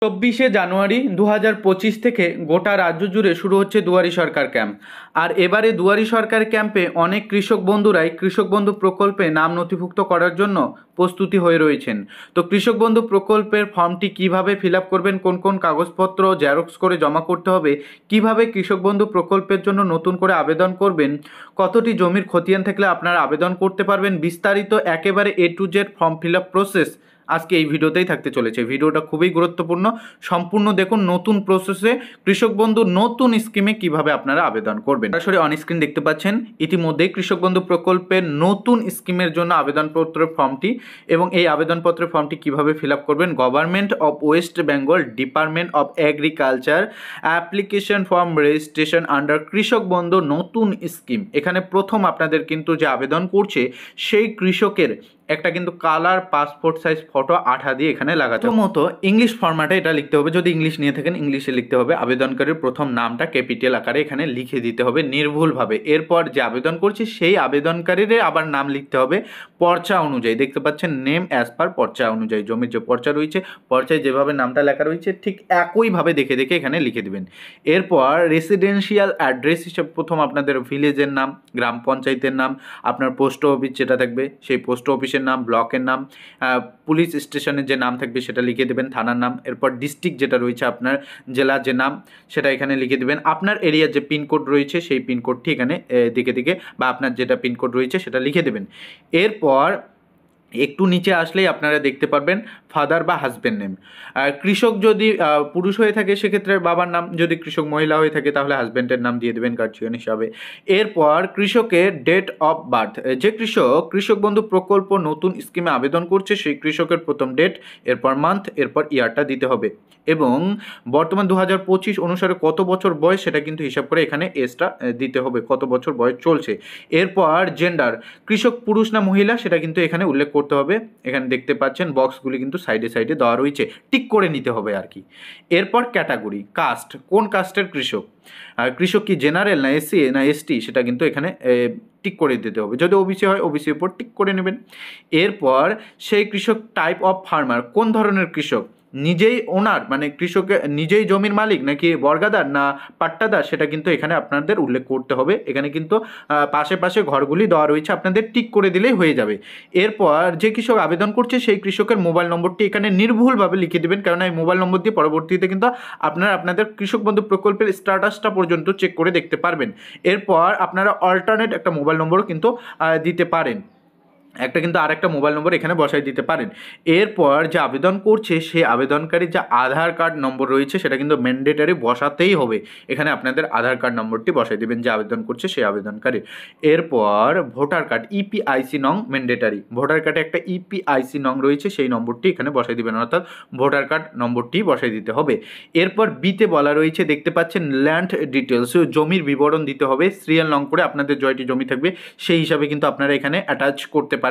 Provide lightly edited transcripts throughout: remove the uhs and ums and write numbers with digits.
24শে জানুয়ারি 2025 থেকে গোটা রাজ্য জুড়ে শুরু হচ্ছে দুয়ারি সরকার ক্যাম্প। আর এবারে দুয়ারি সরকার ক্যাম্পে অনেক কৃষক বন্ধুরাই কৃষক বন্ধু প্রকল্পে নাম নথিভুক্ত করার জন্য প্রস্তুতি হয়ে রয়েছেন। তো কৃষক বন্ধু প্রকল্পের ফর্মটি কিভাবে ফিল আপ করবেন, কোন কোন কাগজপত্র জেরক্স করে জমা করতে হবে, কিভাবে কৃষক বন্ধু প্রকল্পের জন্য নতুন করে আবেদন করবেন, কতটি জমির খতিয়ান থাকলে আপনারা আবেদন করতে পারবেন, বিস্তারিত একেবারে A to Z form fill up process আজকে এই ভিডিওতেই থাকতে চলেছে। ভিডিওটা খুবই গুরুত্বপূর্ণ, সম্পূর্ণ দেখুন। নতুন প্রসেসে কৃষক বন্ধু নতুন স্কিমে কিভাবে আপনারা আবেদন করবেন। সরাসরি অন স্ক্রিন দেখতে পাচ্ছেন ইতিমধ্যেই কৃষক বন্ধু প্রকল্পের নতুন স্কিমের জন্য আবেদনপত্রের ফর্মটি, এবং এই আবেদনপত্রের ফর্মটি কিভাবে ফিল আপ করবেন। Government of West Bengal, department of agriculture, application form registration under কৃষক বন্ধু নতুন স্কিম। এখানে প্রথম আপনাদের কিন্তু যে আবেদন করছে সেই কৃষকের একটা কিন্তু কালার পাসপোর্ট সাইজ ফটো আঠা দিয়ে এখানে লাগাতে মতো ইংলিশ ফরম্যাটে এটা লিখতে হবে। যদি ইংলিশ নিয়ে থাকেন ইংলিশে লিখতে হবে। আবেদনকারীর প্রথম নামটা ক্যাপিটাল আকারে এখানে লিখে দিতে হবে নির্ভুলভাবে। এরপর যে আবেদন করছে সেই আবেদনকারীর আবার নাম লিখতে হবে পর্চা অনুযায়ী। দেখতে পাচ্ছেন নেম অ্যাজ পার পর্চা অনুযায়ী। জমির যে পর্চা রয়েছে, পর্চায় যেভাবে নামটা লেখা রয়েছে ঠিক একইভাবে দেখে দেখে এখানে লিখে দেবেন। এরপর রেসিডেন্সিয়াল অ্যাড্রেস হিসেবে প্রথম আপনাদের ভিলেজের নাম, গ্রাম পঞ্চায়েতের নাম, আপনার পোস্ট অফিস যেটা থাকবে সেই পোস্ট অফিসের নাম, ব্লকের নাম, পুলিশ স্টেশনের যে নাম থাকবে সেটা লিখে দেবেন, থানার নাম। এরপর ডিস্ট্রিক্ট যেটা রয়েছে আপনার জেলার যে নাম সেটা এখানে লিখে দেবেন। আপনার এরিয়ার যে পিনকোড রয়েছে সেই পিনকোডটি এখানে দিকে দিকে বা আপনার যেটা পিনকোড রয়েছে সেটা লিখে দেবেন। এরপর একটু নিচে আসলেই আপনারা দেখতে পারবেন ফাদার বা হাজব্যান্ড নেম। কৃষক যদি পুরুষ হয়ে থাকে সেক্ষেত্রে বাবার নাম, যদি কৃষক মহিলা হয়ে থাকে তাহলে হাজব্যান্ডের নাম দিয়ে দেবেন গার্জিয়ান হিসাবে। এরপর কৃষকের ডেট অফ বার্থ, যে কৃষক বন্ধু প্রকল্প নতুন স্কিমে আবেদন করছে সেই কৃষকের প্রথম ডেট, এরপর মান্থ, এরপর ইয়ারটা দিতে হবে, এবং বর্তমান 2025 অনুসারে কত বছর বয়স সেটা কিন্তু হিসাব করে এখানে এজটা দিতে হবে, কত বছর বয়স চলছে। এরপর জেন্ডার, কৃষক পুরুষ না মহিলা সেটা কিন্তু এখানে উল্লেখ করতে হবে। এখানে দেখতে পাচ্ছেন বক্সগুলি কিন্তু সাইডে সাইডে দেওয়া রয়েছে, টিক করে নিতে হবে আর কি। এরপর ক্যাটাগরি, কাস্ট, কোন কাস্টের কৃষক, কৃষক কি জেনারেল না এসসি না এসটি সেটা কিন্তু এখানে টিক করে দিতে হবে। যদি ওবিসি হয় ওবিসির উপর টিক করে নেবেন। এরপর সেই কৃষক টাইপ অফ ফার্মার, কোন ধরনের কৃষক, নিজেই ওনার মানে কৃষকের নিজেই জমির মালিক নাকি বর্গাদার না পাট্টাদার সেটা কিন্তু এখানে আপনাদের উল্লেখ করতে হবে। এখানে কিন্তু পাশে পাশে ঘরগুলি দেওয়া রয়েছে, আপনাদের টিক করে দিলেই হয়ে যাবে। এরপর যে কৃষক আবেদন করছে সেই কৃষকের মোবাইল নম্বরটি এখানে নির্ভুলভাবে লিখে দেবেন, কারণ এই মোবাইল নম্বর দিয়ে পরবর্তীতে কিন্তু আপনারা আপনাদের কৃষক বন্ধু প্রকল্পের স্ট্যাটাসটা পর্যন্ত চেক করে দেখতে পারবেন। এরপর আপনারা অল্টারনেট একটা মোবাইল নম্বরও কিন্তু দিতে পারেন, একটা কিন্তু আরেকটা মোবাইল নম্বর এখানে বসাই দিতে পারেন। এরপর যে আবেদন করছে সেই আবেদনকারী যে আধার কার্ড নম্বর রয়েছে সেটা কিন্তু ম্যান্ডেটারি বসাতেই হবে। এখানে আপনাদের আধার কার্ড নম্বরটি বসাই দেবেন যে আবেদন করছে সেই আবেদনকারী। এরপর ভোটার কার্ড ইপিআইসি নং ম্যান্ডেটারি, ভোটার কার্ডে একটা ইপিআইসি নং রয়েছে সেই নম্বরটি এখানে বসাই দেবেন, অর্থাৎ ভোটার কার্ড নম্বরটি বসাই দিতে হবে। এরপর বিতে বলা রয়েছে দেখতে পাচ্ছেন ল্যান্ড ডিটেলস, জমির বিবরণ দিতে হবে সিরিয়াল নং করে, আপনাদের জয়টি জমি থাকবে সেই হিসাবে কিন্তু আপনারা এখানে অ্যাটাচ করতে পারেন।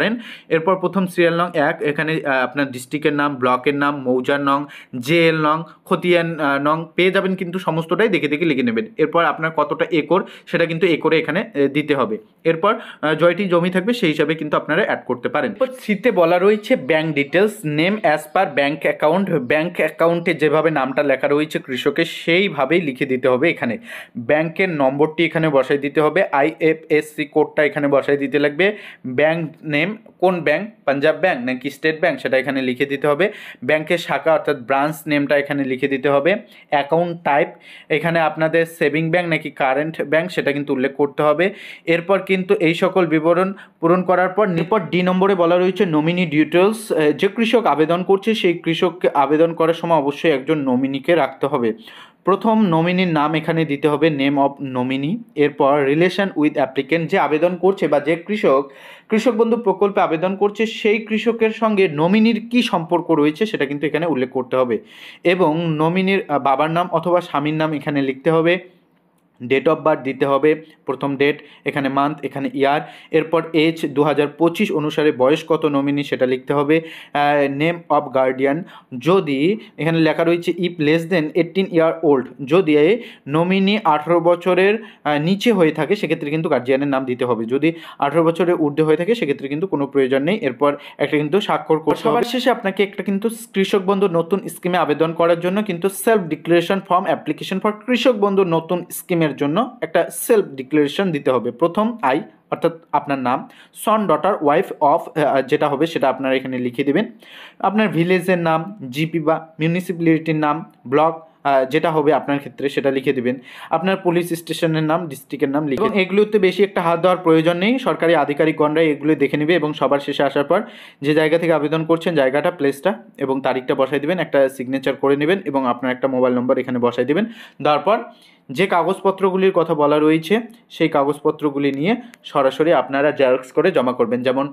এরপর প্রথম সিরিয়াল নং 1, এখানে আপনার ডিস্ট্রিক্টের নাম, ব্লকের নাম, মৌজার নং, জেএল নং, খতিয়ান নং পেয়ে যাবেন, কিন্তু সমস্তটাই দেখে দেখে লিখে নেবেন। এরপর আপনার কতটা একর সেটা কিন্তু একরে এখানে দিতে হবে। এরপর জয়টি জমি থাকবে সেই হিসাবে কিন্তু আপনারা অ্যাড করতে পারেন। সিতে বলা রয়েছে bank details, name as per bank account, bank অ্যাকাউন্টে যেভাবে নামটা লেখা রয়েছে কৃষকের সেইভাবেই লিখে দিতে হবে। এখানে ব্যাংকের নম্বরটি এখানে বসাই দিতে হবে, আইএফএসসি কোডটা এখানে বসাই দিতে লাগবে, ব্যাংক নেম কোন ব্যাংক, পাঞ্জাব ব্যাংক নাকি স্টেট ব্যাংক সেটা এখানে লিখে দিতে হবে, ব্যাংকের শাখা অর্থাৎ ব্রাঞ্চ নেমটা এখানে লিখে দিতে হবে, অ্যাকাউন্ট টাইপ এখানে আপনাদের সেভিং ব্যাংক নাকি কারেন্ট ব্যাংক সেটা কিন্তু উল্লেখ করতে হবে। এরপর কিন্তু এই সকল বিবরণ পূরণ করার পর ডি নম্বরে বলা রয়েছে নমিনি ডিটেলস, যে কৃষক আবেদন করছে সেই কৃষককে আবেদন করার সময় অবশ্যই একজন নমিনিকে রাখতে হবে। প্রথম নমিনির নাম এখানে দিতে হবে, নেম অফ নমিনি। এরপর রিলেশন উইথ অ্যাপ্লিকেন্ট, যে আবেদন করছে বা যে কৃষক বন্ধু প্রকল্পে আবেদন করছে সেই কৃষকের সঙ্গে নমিনির কি সম্পর্ক রয়েছে সেটা কিন্তু এখানে উল্লেখ করতে হবে, এবং নমিনির বাবার নাম অথবা স্বামীর নাম এখানে লিখতে হবে। ডেট অফ বার্থ দিতে হবে, প্রথম ডেট, এখানে মান্থ, এখানে ইয়ার, এরপর এজ 2025 অনুসারে বয়স কত নমিনি সেটা লিখতে হবে, নেম অফ গার্ডিয়ান, যদি এখানে লেখা রয়েছে if less than 18 year old, যদি নমিনি 18 বছরের নিচে হয়ে থাকে সেক্ষেত্রে কিন্তু গার্জিয়ানের নাম দিতে হবে, যদি 18 বছরের ঊর্ধ্বে হয়ে থাকে সেক্ষেত্রে কিন্তু কোনো প্রয়োজন নেই। এরপর একটা কিন্তু স্বাক্ষর করতে হবে। সবার শেষে আপনাকে একটা কিন্তু কৃষক বন্ধু নতুন স্কিমে আবেদন করার জন্য কিন্তু self declaration form application for কৃষক বন্ধু নতুন স্কিমের জন্য একটা সেলফ ডিক্লারেশন দিতে হবে। প্রথম আই অর্থাৎ আপনার নাম, সন ডটার ওয়াইফ অফ যেটা হবে সেটা আপনারা এখানে লিখে দেবেন, আপনার ভিলেজের নাম, জিপি বা মিউনিসিপ্যালিটির নাম, ব্লক যেটা হবে আপনার ক্ষেত্রে সেটা লিখে দেবেন, আপনার পুলিশ স্টেশনের নাম, ডিস্ট্রিক্টের নাম লিখে। এবং এগুলোতে বেশি একটা হাত দেওয়ার প্রয়োজন নেই, সরকারি আধিকারিকগণরাই এগুলো দেখে নেবে এবং সবার শেষে আসার পর যে জায়গা থেকে আবেদন করছেন জায়গাটা, প্লেসটা এবং তারিখটা বসাই দেবেন, একটা সিগনেচার করে নেবেন এবং আপনার একটা মোবাইল নম্বর এখানে বসাই দেবেন। তারপর যে কাগজপত্রগুলির কথা বলা রয়েছে সেই কাগজপত্রগুলি নিয়ে সরাসরি আপনারা জেরক্স করে জমা করবেন, যেমন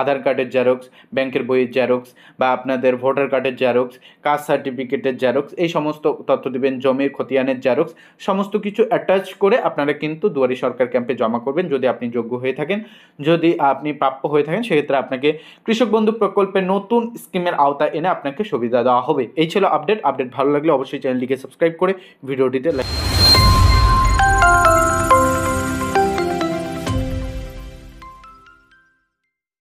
আধার কার্ডের জেরক্স, ব্যাংকের বইয়ের জেরক্স বা আপনাদের ভোটার কার্ডের জেরক্স, কাস্ট সার্টিফিকেটের জেরক্স, এই সমস্ত তথ্য দেবেন, জমির খতিয়ানের জেরক্স, সমস্ত কিছু অ্যাটাচ করে আপনারা কিন্তু দুয়ারি সরকার ক্যাম্পে জমা করবেন যদি আপনি যোগ্য হয়ে থাকেন। যদি আপনি প্রাপ্য হয়ে থাকেন সেক্ষেত্রে আপনাকে কৃষক বন্ধু প্রকল্পের নতুন স্কিমের আওতায় এনে আপনাকে সুবিধা দেওয়া হবে। এই ছিল আপডেট ভালো লাগলে অবশ্যই চ্যানেলটিকে সাবস্ক্রাইব করে ভিডিওটিতে লাইক